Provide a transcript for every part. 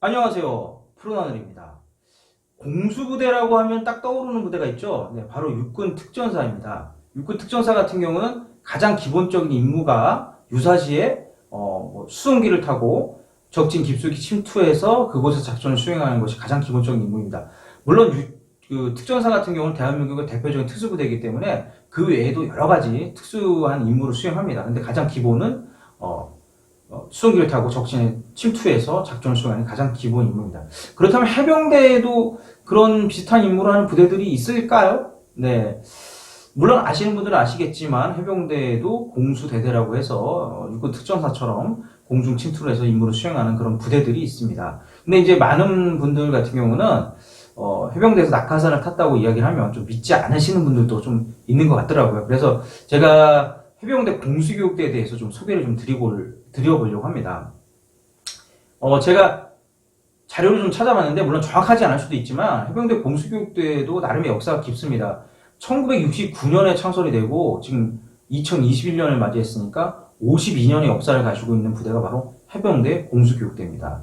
안녕하세요. 프로나늘입니다. 공수부대라고 하면 딱 떠오르는 부대가 있죠. 네, 바로 육군 특전사입니다. 육군 특전사 같은 경우는 가장 기본적인 임무가 유사시에 수송기를 타고 적진 깊숙이 침투해서 그곳에서 작전을 수행하는 것이 가장 기본적인 임무입니다. 물론 그 특전사 같은 경우는 대한민국의 대표적인 특수부대이기 때문에 그 외에도 여러 가지 특수한 임무를 수행합니다. 근데 가장 기본은 수송기를 타고 적진에 침투해서 작전을 수행하는 가장 기본 임무입니다. 그렇다면 해병대에도 그런 비슷한 임무를 하는 부대들이 있을까요? 네. 물론 아시는 분들은 아시겠지만 해병대에도 공수대대라고 해서 육군 특전사처럼 공중 침투를 해서 임무를 수행하는 그런 부대들이 있습니다. 근데 이제 많은 분들 같은 경우는 해병대에서 낙하산을 탔다고 이야기를 하면 좀 믿지 않으시는 분들도 좀 있는 것 같더라고요. 그래서 제가 해병대 공수교육대에 대해서 좀 소개를 좀 드려보려고 합니다. 제가 자료를 좀 찾아봤는데, 물론 정확하지 않을 수도 있지만, 해병대 공수교육대도 나름의 역사가 깊습니다. 1969년에 창설이 되고, 지금 2021년을 맞이했으니까, 52년의 역사를 가지고 있는 부대가 바로 해병대 공수교육대입니다.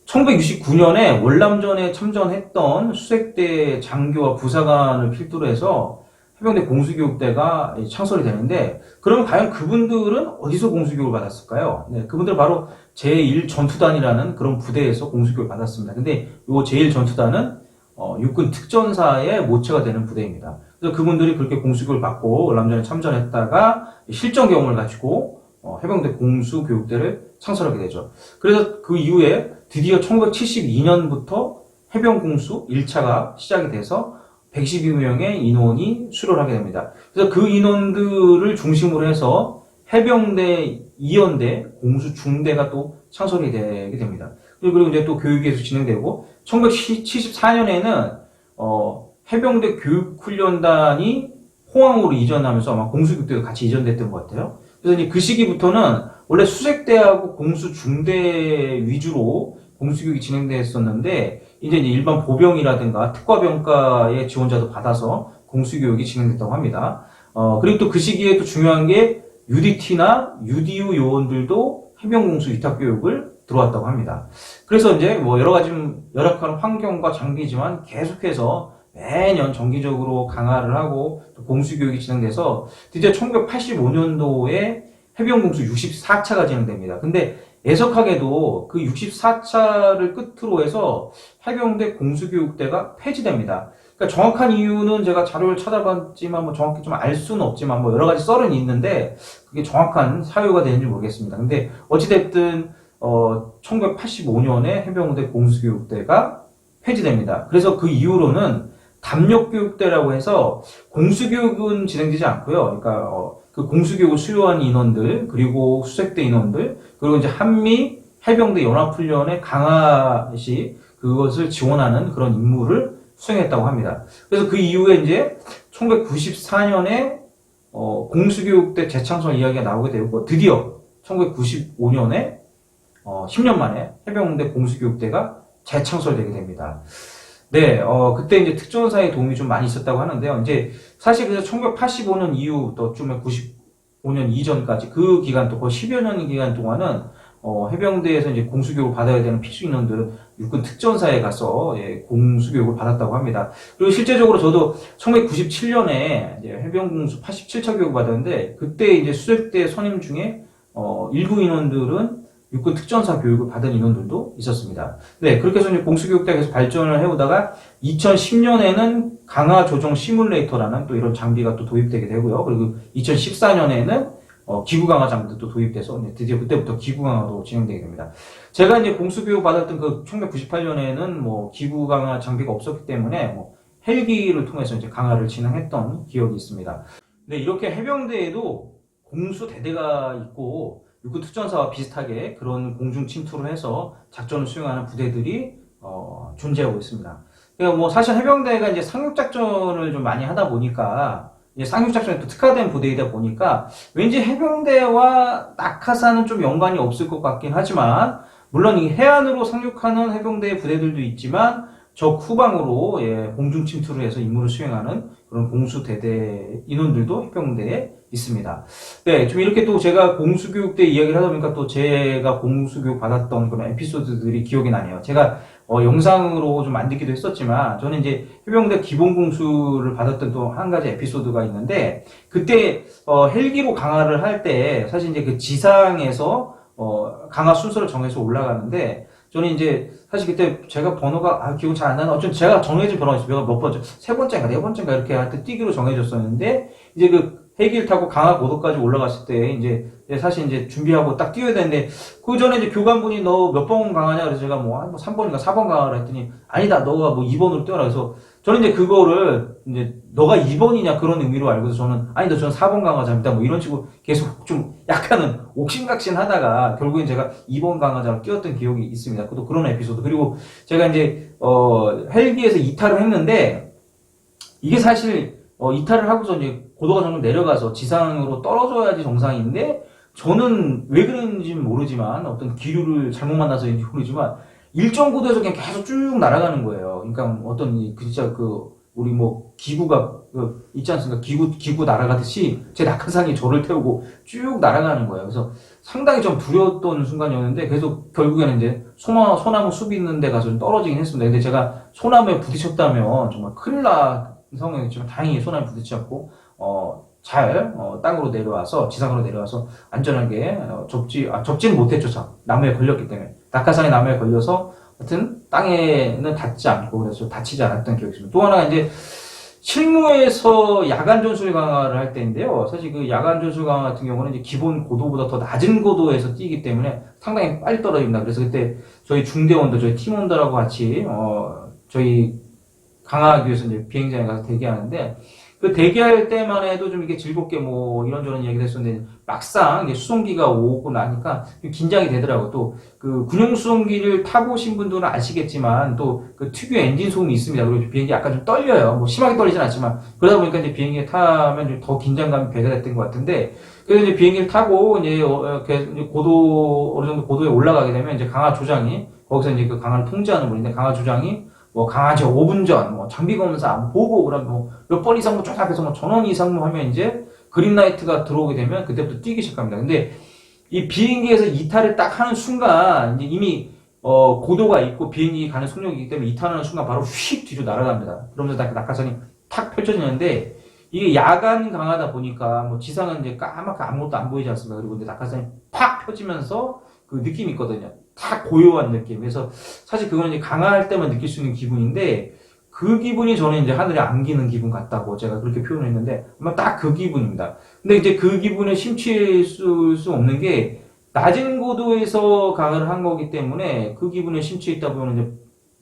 1969년에 월남전에 참전했던 수색대 장교와 부사관을 필두로 해서 해병대 공수교육대가 창설이 되는데, 그러면 과연 그분들은 어디서 공수교육을 받았을까요? 네, 그분들 바로 제1전투단이라는 그런 부대에서 공수교육을 받았습니다. 근데 이 제1전투단은 육군 특전사의 모체가 되는 부대입니다. 그래서 그분들이 그렇게 공수교육을 받고 월남전에 참전했다가 실전 경험을 가지고 해병대 공수교육대를 창설하게 되죠. 그래서 그 이후에 드디어 1972년부터 해병공수 1차가 시작이 돼서 112명의 인원이 수료를 하게 됩니다. 그래서 그 인원들을 중심으로 해서 해병대 2연대 공수중대가 또 창설이 되게 됩니다. 그리고 이제 또 교육이 계속 진행되고 1974년에는 해병대 교육훈련단이 포항으로 이전하면서 아마 공수교육대도 같이 이전됐던 것 같아요. 그래서 이제 그 시기부터는 원래 수색대하고 공수중대 위주로 공수교육이 진행됐었는데 이제 일반 보병이라든가 특과병과의 지원자도 받아서 공수교육이 진행됐다고 합니다. 그리고 또 그 시기에 또 중요한 게 UDT나 UDU 요원들도 해병공수 위탁교육을 들어왔다고 합니다. 그래서 이제 뭐 여러 가지 열악한 환경과 장비지만 계속해서 매년 정기적으로 강화를 하고 또 공수교육이 진행돼서 드디어 1985년도에 해병공수 64차가 진행됩니다. 근데 애석하게도 그 64차를 끝으로 해서 해병대 공수교육대가 폐지됩니다. 그러니까 정확한 이유는 제가 자료를 찾아봤지만 뭐 정확히 좀 알 수는 없지만 뭐 여러 가지 썰은 있는데 그게 정확한 사유가 되는지 모르겠습니다. 근데 어찌됐든 1985년에 해병대 공수교육대가 폐지됩니다. 그래서 그 이후로는 담력교육대라고 해서 공수교육은 진행되지 않고요. 그러니까 그 공수교육을 수료한 인원들, 그리고 수색대 인원들, 그리고 이제 한미 해병대 연합훈련의 강화시 그것을 지원하는 그런 임무를 수행했다고 합니다. 그래서 그 이후에 이제 1994년에 공수교육대 재창설 이야기가 나오게 되고 드디어 1995년에 10년 만에 해병대 공수교육대가 재창설되게 됩니다. 네, 그때 이제 특전사의 도움이 좀 많이 있었다고 하는데요. 이제 사실 그래서 1985년 이후부터쯤에 95년 이전까지 그 기간 또 거의 10여 년 기간 동안은 해병대에서 이제 공수교육을 받아야 되는 필수 인원들은 육군 특전사에 가서 공수교육을 받았다고 합니다. 그리고 실제적으로 저도 1997년에 이제 해병공수 87차 교육을 받았는데 그때 이제 수색대 선임 중에 일부 인원들은 육군 특전사 교육을 받은 인원들도 있었습니다. 네, 그렇게 해서 이제 공수교육대가 계속 발전을 해오다가 2010년에는 강화 조정 시뮬레이터라는 또 이런 장비가 또 도입되게 되고요. 그리고 2014년에는 기구 강화 장비도 또 도입돼서 드디어 그때부터 기구 강화도 진행되게 됩니다. 제가 이제 공수교육 받았던 그 1998년에는 뭐 기구 강화 장비가 없었기 때문에 뭐 헬기를 통해서 이제 강화를 진행했던 기억이 있습니다. 네, 이렇게 해병대에도 공수대대가 있고 육군 특전사와 비슷하게 그런 공중 침투를 해서 작전을 수행하는 부대들이 존재하고 있습니다. 그러니까 뭐 사실 해병대가 이제 상륙작전을 좀 많이 하다 보니까 이제 상륙작전에 또 특화된 부대이다 보니까 왠지 해병대와 낙하산은 좀 연관이 없을 것 같긴 하지만 물론 이 해안으로 상륙하는 해병대 부대들도 있지만 적후방으로 공중 침투를 해서 임무를 수행하는 그런 공수대대 인원들도 해병대에 있습니다. 네, 좀 이렇게 또 제가 공수교육대 이야기를 하다 보니까 또 제가 공수교육 받았던 그런 에피소드들이 기억이 나네요. 제가 영상으로 좀 만들기도 했었지만 저는 이제 해병대 기본공수를 받았던 또 한 가지 에피소드가 있는데 그때 헬기로 강화를 할 때 사실 이제 그 지상에서 강화 순서를 정해서 올라가는데 저는 이제 사실 그때 제가 번호가 기억 잘 안 나는 어쨌든 제가 정해진 번호가 있어요. 몇 번째 세 번째인가 네 번째인가 이렇게 하여튼 뛰기로 정해졌었는데 이제 그 헬기를 타고 강화 고도까지 올라갔을 때 이제 사실 이제 준비하고 딱 뛰어야 되는데 그 전에 이제 교관분이 너 몇 번 강하냐 그래서 제가 뭐 3번인가 4번 강화를 했더니 아니다 너가 뭐 2번으로 뛰어라 그래서 저는 이제 그거를 이제 너가 2번이냐 그런 의미로 알고서 저는 아니다 저는 4번 강화자입니다 뭐 이런 식으로 계속 좀 약간은 옥신각신 하다가 결국엔 제가 2번 강화자로 뛰었던 기억이 있습니다. 또 그런 에피소드. 그리고 제가 이제 헬기에서 이탈을 했는데 이게 사실 이탈을 하고서 이제 고도가 점점 내려가서 지상으로 떨어져야지 정상인데 저는 왜 그런지는 모르지만 어떤 기류를 잘못 만나서인지 모르지만 일정 고도에서 그냥 계속 쭉 날아가는 거예요. 그러니까 어떤 진짜 우리 뭐 기구가 있지 않습니까? 기구 날아가듯이 제 낙하산이 저를 태우고 쭉 날아가는 거예요. 그래서 상당히 좀 두려웠던 순간이었는데 계속 결국에는 이제 소나무 숲이 있는 데 가서 좀 떨어지긴 했습니다. 근데 제가 소나무에 부딪혔다면 정말 큰일 날 상황이었지만 다행히 소나무에 부딪혔고 잘 땅으로 내려와서 지상으로 내려와서 안전하게 접지는 못했죠. 나무에 걸렸기 때문에 낙하산이 나무에 걸려서 하여튼 땅에는 닿지 않고 그래서 다치지 않았던 기억이 있습니다. 또 하나가 이제 실무에서 야간 전술 강화를 할 때인데요. 사실 그 야간 전술 강화 같은 경우는 이제 기본 고도보다 더 낮은 고도에서 뛰기 때문에 상당히 빨리 떨어집니다. 그래서 그때 저희 중대원들, 저희 팀원들하고 같이 저희 강화하기 위해서 이제 비행장에 가서 대기하는데 그 대기할 때만 해도 좀 이렇게 즐겁게 뭐 이런저런 얘기를 했었는데 막상 이제 수송기가 오고 나니까 좀 긴장이 되더라고요. 또 그 군용 수송기를 타보신 분들은 아시겠지만 또 그 특유의 엔진 소음이 있습니다. 그리고 비행기 약간 좀 떨려요. 뭐 심하게 떨리진 않지만 그러다 보니까 이제 비행기에 타면 좀 더 긴장감이 배가 됐던 것 같은데 그래서 이제 비행기를 타고 이제 어느 정도 고도에 올라가게 되면 이제 강화 조장이 거기서 이제 그 강화를 통제하는 분인데 강화 조장이 뭐 강아지 5분 전, 뭐 장비 검사 보고 그러면 뭐 몇 번 이상 뭐 쫙해서 뭐 전원 이상 뭐 하면 이제 그린라이트가 들어오게 되면 그때부터 뛰기 시작합니다. 근데 이 비행기에서 이탈을 딱 하는 순간 이제 이미 고도가 있고 비행기 가는 속력이기 때문에 이탈하는 순간 바로 휙 뒤로 날아갑니다. 그러면서 낙하산이 탁 펼쳐지는데 이게 야간 강하다 보니까 뭐 지상은 이제 까맣게 아무것도 안 보이지 않습니까? 그리고 근데 낙하산이 팍 펴지면서 그 느낌이 있거든요. 다 고요한 느낌. 그래서 사실 그거는 이제 강화할 때만 느낄 수 있는 기분인데 그 기분이 저는 이제 하늘에 안기는 기분 같다고 제가 그렇게 표현했는데 아마 딱 그 기분입니다. 근데 이제 그 기분에 심취할 수 없는 게 낮은 고도에서 강화를 한 거기 때문에 그 기분에 심취했다 보면 이제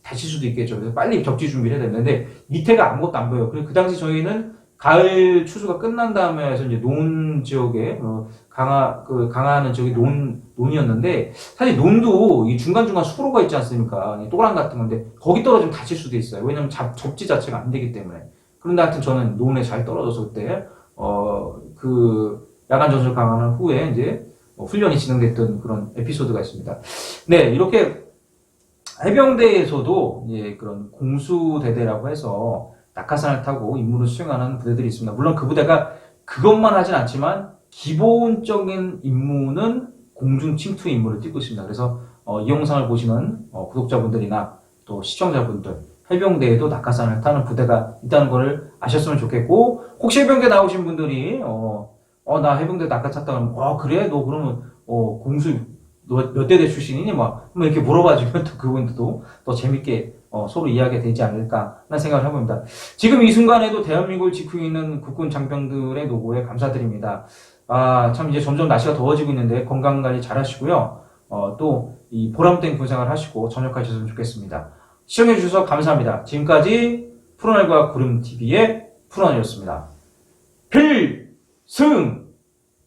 다칠 수도 있겠죠. 그래서 빨리 접지 준비를 해야 되는데 밑에가 아무것도 안 보여요. 그리고 그 당시 저희는 가을 추수가 끝난 다음에 해서 이제 논 지역에 강화하는 지역이 논이었는데 사실 논도 이 중간중간 수로가 있지 않습니까? 또랑 같은 건데 거기 떨어지면 다칠 수도 있어요. 왜냐면 접지 자체가 안 되기 때문에. 그런데 하여튼 저는 논에 잘 떨어져서 그때 그 야간 전술 강화는 후에 이제 훈련이 진행됐던 그런 에피소드가 있습니다. 네, 이렇게 해병대에서도 이제 그런 공수대대라고 해서 낙하산을 타고 임무를 수행하는 부대들이 있습니다. 물론 그 부대가 그것만 하진 않지만 기본적인 임무는 공중 침투 임무를 띠고 있습니다. 그래서 이 영상을 보시는 구독자분들이나 또 시청자분들 해병대에도 낙하산을 타는 부대가 있다는 것을 아셨으면 좋겠고 혹시 해병대 나오신 분들이 나 해병대 낙하 탔다 그러면 그래? 너 그러면 공수 너 몇 대대 출신이니? 막 이렇게 물어봐주면 또 그분들도 더 재밌게 서로 이야기가 되지 않을까 하는 생각을 해봅니다. 지금 이 순간에도 대한민국을 지키고 있는 국군 장병들의 노고에 감사드립니다. 참 이제 점점 날씨가 더워지고 있는데 건강 관리 잘 하시고요. 또 이 보람된 군생활 하시고 전역하셨으면 좋겠습니다. 시청해주셔서 감사합니다. 지금까지 푸른알과 구름TV의 푸른알이었습니다. 필승!